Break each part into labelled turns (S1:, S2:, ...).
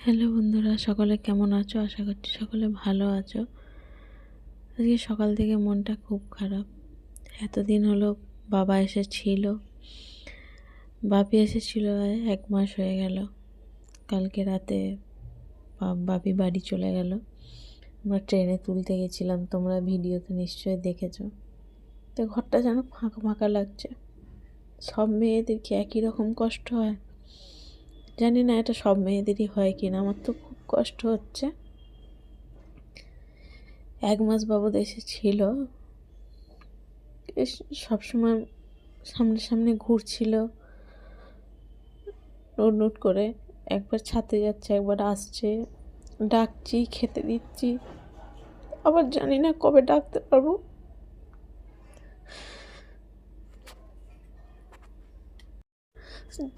S1: Hello বন্ধুরা, সকলে কেমন আছো? আশা করছি সকলে ভালো আছো। আজকে সকাল থেকে মনটা খুব খারাপ। এতদিন হলো বাবা এসেছিল, বাপি এসেছিল, 1 মাস হয়ে গেল। কালকে রাতে বাপি বাড়ি চলে গেল। আমরা ট্রেনে তুলতে গেছিলাম, তোমরা ভিডিওতে নিশ্চয়ই দেখেছো। তো ঘরটা যেন ফাঁকা ফাঁকা লাগছে। সব মেয়েদের কি একই রকম কষ্ট হয়? জানি না এটা সব মেয়েদেরই হয় কিনা, আমার তো খুব কষ্ট হচ্ছে। 1 মাস বাবদ এসেছিল, সবসময় সামনে সামনে ঘুরছিল নোট নোট করে। একবার ছাদে যাচ্ছে, একবার আসছে, ডাকছি, খেতে দিচ্ছি, আবার জানি না কবে ডাকতে পারবো।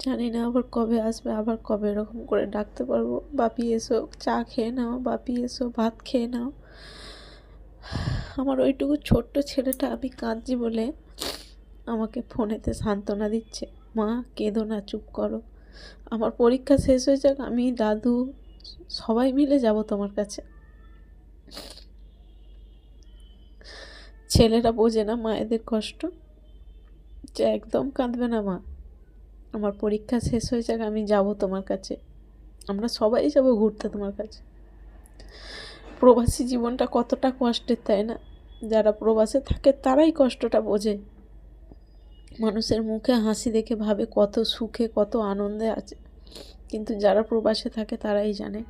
S1: জানি না আবার কবে আসবে, আবার কবে এরকম করে ডাকতে পারবো। বাপি এসো চা খেয়ে নাও, বাপি এসো ভাত খেয়ে নাও। আমার ওইটুকু ছোট্ট ছেলেটা আমি কাঁদছি বলে আমাকে ফোনেতে সান্ত্বনা দিচ্ছে, মা কেঁদো না, চুপ করো, আমার পরীক্ষা শেষ হয়ে যাক, আমি দাদু সবাই মিলে যাব তোমার কাছে। ছেলেরা বোঝে না মায়েদের কষ্ট, যে একদম কাঁদবে না মা, আমার পরীক্ষা শেষ হয়ে যাক, আমি যাব তোমার কাছে, আমরা সবাই যাব ঘুরতে তোমার কাছে। প্রবাসী জীবনটা কতটা কষ্টের, তাই না? যারা প্রবাসে থাকে তারাই কষ্টটা বোঝে। মানুষের মুখে হাসি দেখে ভাবে কত সুখে কত আনন্দে আছে, কিন্তু যারা প্রবাসে থাকে তারাই জানে।